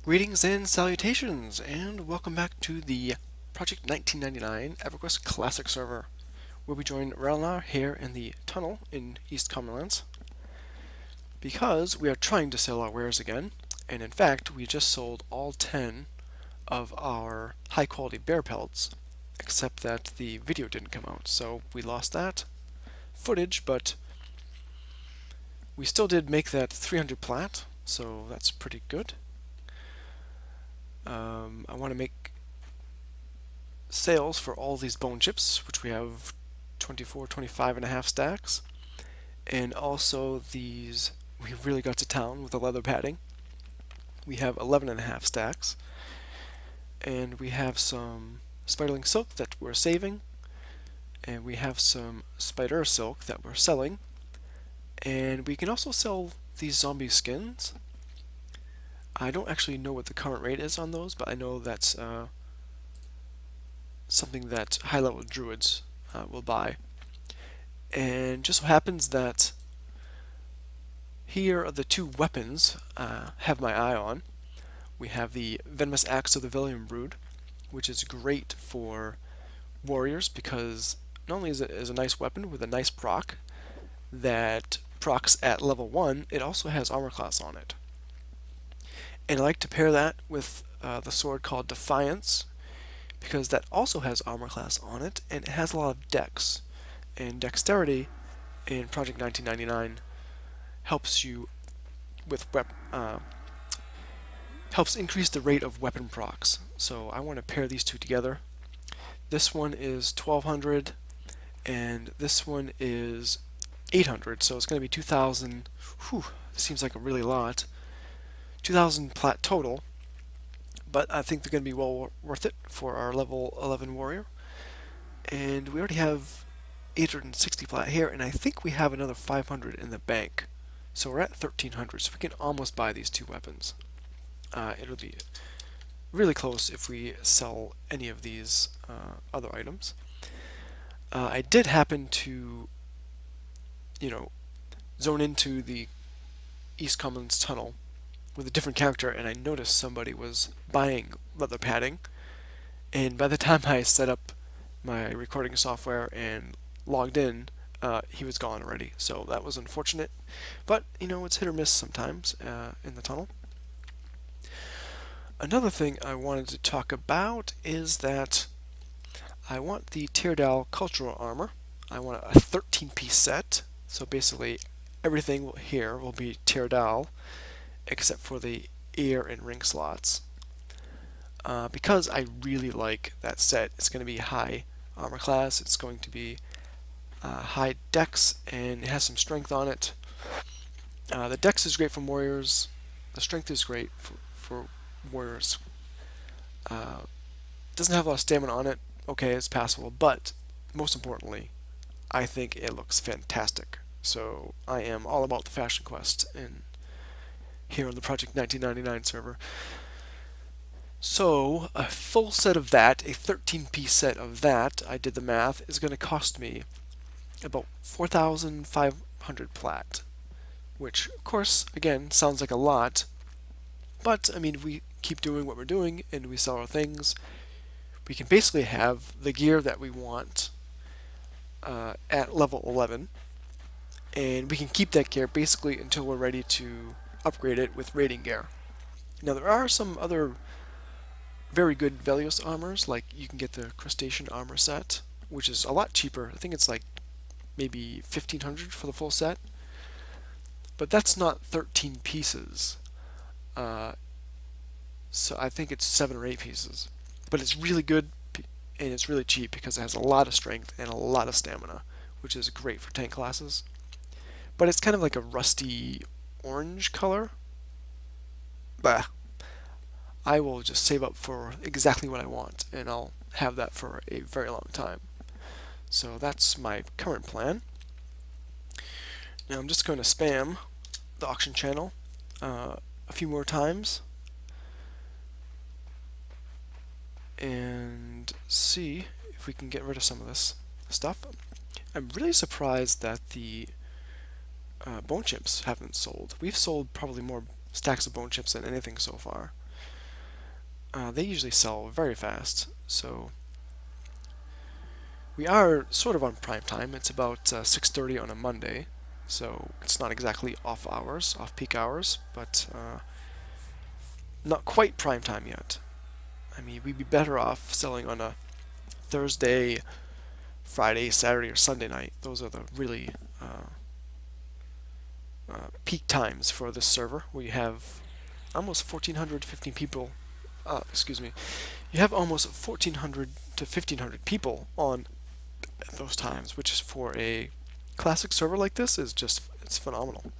Greetings and salutations, and welcome back to the Project 1999 Everquest Classic server, where we join Ragnar here in the tunnel in East Commonlands, because we are trying to sell our wares again, and in fact, we just sold all 10 of our high-quality bear pelts, except that the video didn't come out, so we lost that footage, but we still did make that 300 plat, so that's pretty good. I want to make sales for all these bone chips, which we have 24, 25 and a half stacks, and also these, we really got to town with the leather padding. We have 11 and a half stacks, and we have some spiderling silk that we're saving, and we have some spider silk that we're selling, and we can also sell these zombie skins. I don't actually know what the current rate is on those, but I know that's something that high-level druids will buy. And just so happens that here are the two weapons I have my eye on. We have the Venomous Axe of the Valium Brood, which is great for warriors because not only is it a nice weapon with a nice proc that procs at level 1, it also has armor class on it. And I like to pair that with the sword called Defiance, because that also has armor class on it, and it has a lot of dex. And dexterity in Project 1999 helps you with helps increase the rate of weapon procs. So I want to pair these two together. This one is 1200, and this one is 800. So it's going to be 2,000. Whew, seems like a really lot. 2,000 plat total, but I think they're going to be well worth it for our level 11 warrior. And we already have 860 plat here, and I think we have another 500 in the bank. So we're at 1,300, so we can almost buy these two weapons. It'll be really close if we sell any of these other items. I did happen to, zone into the East Commons tunnel with a different character, and I noticed somebody was buying leather padding, and by the time I set up my recording software and logged in, he was gone already, so that was unfortunate, but it's hit or miss sometimes in the tunnel. Another thing I wanted to talk about is that I want the Teardal cultural armor. I want a 13-piece set, so basically everything here will be Teardal except for the ear and ring slots. Because I really like that set, it's going to be high armor class, it's going to be high dex, and it has some strength on it. The dex is great for warriors, the strength is great for warriors. Doesn't have a lot of stamina on it, okay, it's passable, but most importantly, I think it looks fantastic. So I am all about the Fashion Quest in here on the Project 1999 server. So a full set of that, a 13-piece set of that, I did the math, is going to cost me about 4,500 plat, which of course again sounds like a lot, but I mean, if we keep doing what we're doing and we sell our things, we can basically have the gear that we want at level 11, and we can keep that gear basically until we're ready to upgrade it with raiding gear. Now there are some other very good Velios armors, like you can get the crustacean armor set, which is a lot cheaper. I think it's like maybe 1,500 for the full set, but that's not 13 pieces. So I think it's 7 or 8 pieces, but it's really good and it's really cheap because it has a lot of strength and a lot of stamina, which is great for tank classes. But it's kind of like a rusty orange color. Bah. I will just save up for exactly what I want, and I'll have that for a very long time. So that's my current plan. Now I'm just going to spam the auction channel a few more times and see if we can get rid of some of this stuff. I'm really surprised that the bone chips haven't sold. We've sold probably more stacks of bone chips than anything so far. they usually sell very fast. So we are sort of on prime time. It's about 6:30 on a Monday, so it's not exactly off hours, off peak hours, but not quite prime time yet. I mean, we'd be better off selling on a Thursday, Friday, Saturday, or Sunday night. Those are the really peak times for this server. We have almost 1,415 people. Excuse me. You have almost 1,400 to 1,500 people on at those times, which is for a classic server like this is just it's phenomenal.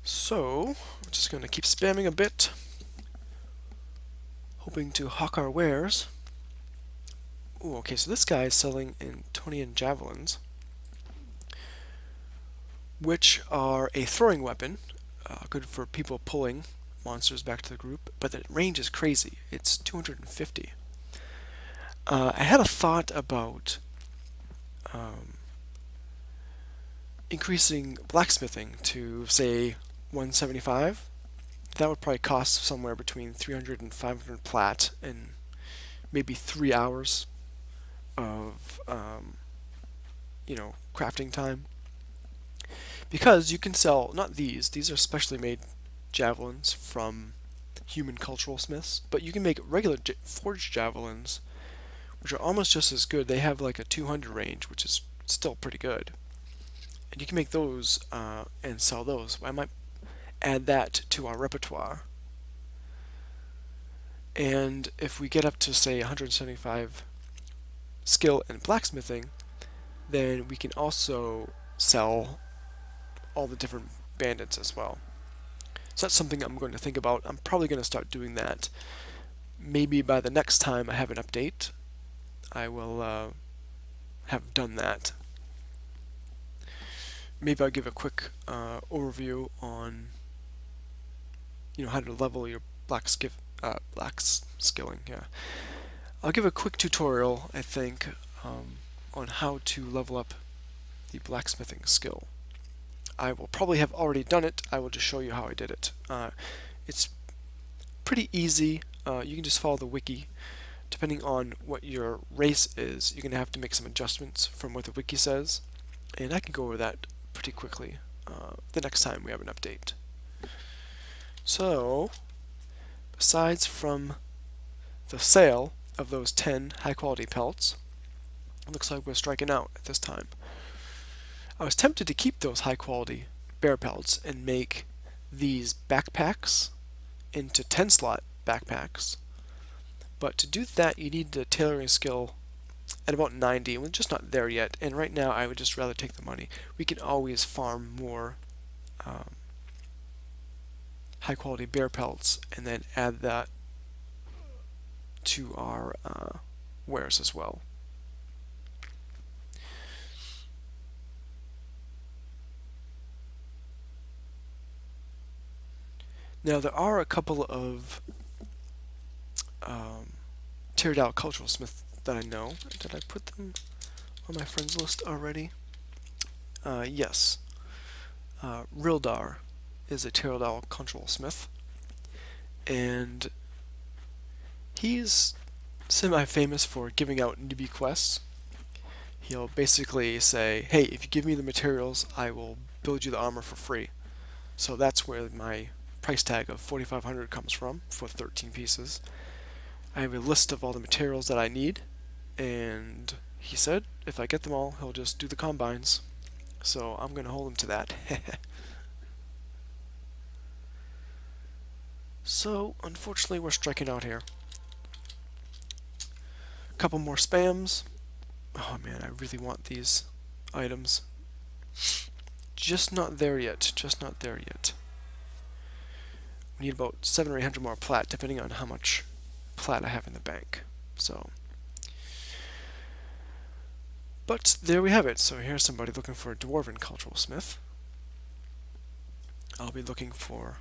So we're just going to keep spamming a bit, hoping to hawk our wares. Ooh, okay, so this guy is selling Antonian javelins, which are a throwing weapon, good for people pulling monsters back to the group, but the range is crazy. It's 250. I had a thought about increasing blacksmithing to, say, 175. That would probably cost somewhere between 300 and 500 plat and maybe 3 hours of, crafting time. Because you can sell, not these are specially made javelins from human cultural smiths, but you can make regular forged javelins, which are almost just as good. They have like a 200 range, which is still pretty good. And you can make those and sell those. I might add that to our repertoire. And if we get up to, say, 175 skill in blacksmithing, then we can also sell all the different bandits as well. So that's something I'm going to think about. I'm probably going to start doing that. Maybe by the next time I have an update, I will have done that. Maybe I'll give a quick overview on how to level your blacksmithing. Yeah, I'll give a quick tutorial, I think, on how to level up the blacksmithing skill. I will probably have already done it. I will just show you how I did it. It's pretty easy. You can just follow the wiki. Depending on what your race is, you're going to have to make some adjustments from what the wiki says. And I can go over that pretty quickly the next time we have an update. So, besides from the sale of those 10 high-quality pelts, it looks like we're striking out at this time. I was tempted to keep those high-quality bear pelts and make these backpacks into 10-slot backpacks. But to do that, you need the tailoring skill at about 90. We're just not there yet, and right now I would just rather take the money. We can always farm more high-quality bear pelts and then add that to our wares as well. Now there are a couple of Caerulus cultural smiths that I know. Did I put them on my friends list already? Yes. Rildar is a Caerulus cultural smith, and he's semi-famous for giving out newbie quests. He'll basically say, hey, if you give me the materials, I will build you the armor for free. So that's where my price tag of 4,500 comes from for 13 pieces. I have a list of all the materials that I need, and he said if I get them all, he'll just do the combines. So I'm going to hold him to that. So unfortunately we're striking out here. A couple more spams. Oh man, I really want these items. Just not there yet. Just not there yet. We need about 700 or 800 more plat, depending on how much plat I have in the bank. So, but there we have it. So here's somebody looking for a dwarven cultural smith. I'll be looking for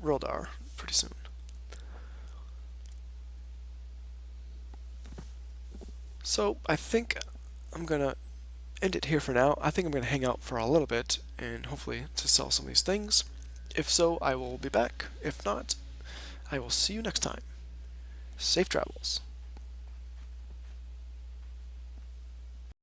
Rildar pretty soon. So I think I'm gonna end it here for now. I think I'm gonna hang out for a little bit and hopefully to sell some of these things. If so, I will be back. If not, I will see you next time. Safe travels.